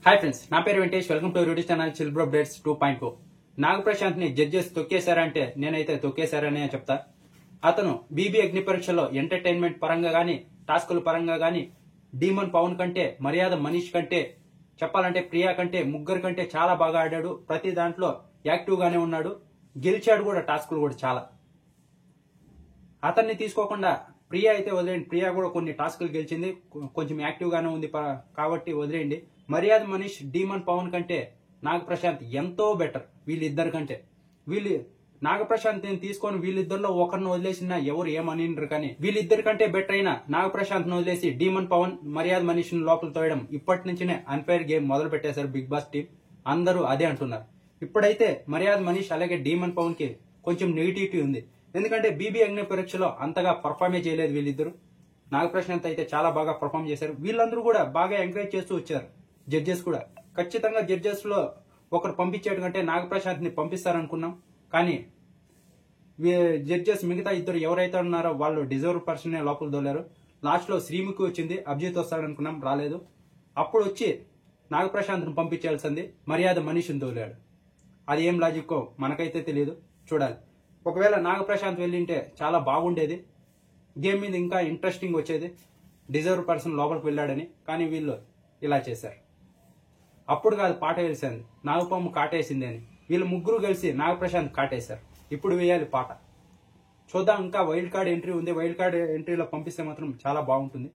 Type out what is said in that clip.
Hi friends, నా పేరు Venkatesh. Welcome to YouTube channel chill bro updates 2.0. Nagaprashanth ని జడ్జెస్ తొక్కేశారంటే నేనైతే తొక్కేశారనే చెప్తా. అతను బీబీ అగ్ని పరీక్షలో ఎంటర్టైన్మెంట్ పరంగా గానీ, టాస్కుల పరంగా గానీ, డీమన్ పవన్ కంటే, మర్యాద మనీష్ కంటే, చెప్పాలంటే ప్రియా కంటే, ముగ్గురు కంటే చాలా బాగా ఆడాడు. ప్రతి దాంట్లో యాక్టివ్ గానే ఉన్నాడు. గెలిచాడు కూడా టాస్కులు కూడా చాలా. అతన్ని తీసుకోకుండా ప్రియా అయితే వదిలేయండి. ప్రియా కూడా కొన్ని టాస్కులు గెలిచింది, కొంచెం యాక్టివ్ గానే ఉంది కాబట్టి వదిలేయండి. మర్యాద మనీష్, డీమన్ పవన్ కంటే నాగప్రశాంత్ ఎంతో బెటర్ వీళ్ళిద్దరి కంటే. నాగప్రశాంత్ తీసుకొని వీళ్ళిద్దరిలో ఒకరిని వదిలేసినా ఎవరు ఏమనిండ్రు, కానీ వీళ్ళిద్దరి కంటే బెటర్ అయినా నాగప్రశాంత్ వదిలేసి డీమన్ పవన్, మర్యాద మనీష్ లోపల తోయడం ఇప్పటి నుంచినే అన్ఫైర్ గేమ్ మొదలు పెట్టేశారు బిగ్ బాస్ టీం. అందరూ అదే అంటున్నారు. ఇప్పుడైతే మర్యాద మనీష్ అలాగే డీమన్ పవన్ కి కొంచెం నెగిటివిటీ ఉంది. ఎందుకంటే బీబీ అగ్ని పరీక్షలో అంతగా పర్ఫార్మే చేయలేదు వీళ్ళిద్దరు. నాగప్రశాంత్ అయితే చాలా బాగా పర్ఫార్మ్ చేశారు. వీళ్ళందరూ కూడా బాగా ఎంకరేజ్ చేస్తూ వచ్చారు. జడ్జెస్ కూడా ఖచ్చితంగా జడ్జెస్ లో ఒకరు పంపించేటు కంటే నాగప్రశాంత్ ని పంపిస్తారనుకున్నాం, కానీ జడ్జెస్ మిగతా ఇద్దరు ఎవరైతే ఉన్నారో వాళ్ళు డిజర్వ్ పర్సన్ లోపల దోలారు. లాస్ట్ లో శ్రీముఖి వచ్చింది, అభిజిత్ వస్తాడనుకున్నాం, రాలేదు. అప్పుడు వచ్చి నాగప్రశాంత్ ను పంపించాల్సింది మర్యాద మనీష్ని దోలాడు. అది ఏం లాజిక్కో మనకైతే తెలియదు, చూడాలి. ఒకవేళ నాగప్రశాంత్ వెళ్ళింటే చాలా బాగుండేది, గేమ్ మీద ఇంకా ఇంట్రెస్టింగ్ వచ్చేది. డిజర్వ్ పర్సన్ లోపలికి వెళ్ళాడని, కానీ వీళ్ళు ఇలా చేశారు. అప్పుడు కాదు పాట వేసింది, నాగపాము కాటేసింది అని. వీళ్ళు ముగ్గురు కలిసి నాగప్రశాంత్ కాటేశారు. ఇప్పుడు వేయాలి పాట. చూద్దాం, ఇంకా వైల్డ్ కార్డ్ ఎంట్రీ ఉంది. వైల్డ్ కార్డ్ ఎంట్రీలో పంపిస్తే మాత్రం చాలా బాగుంటుంది.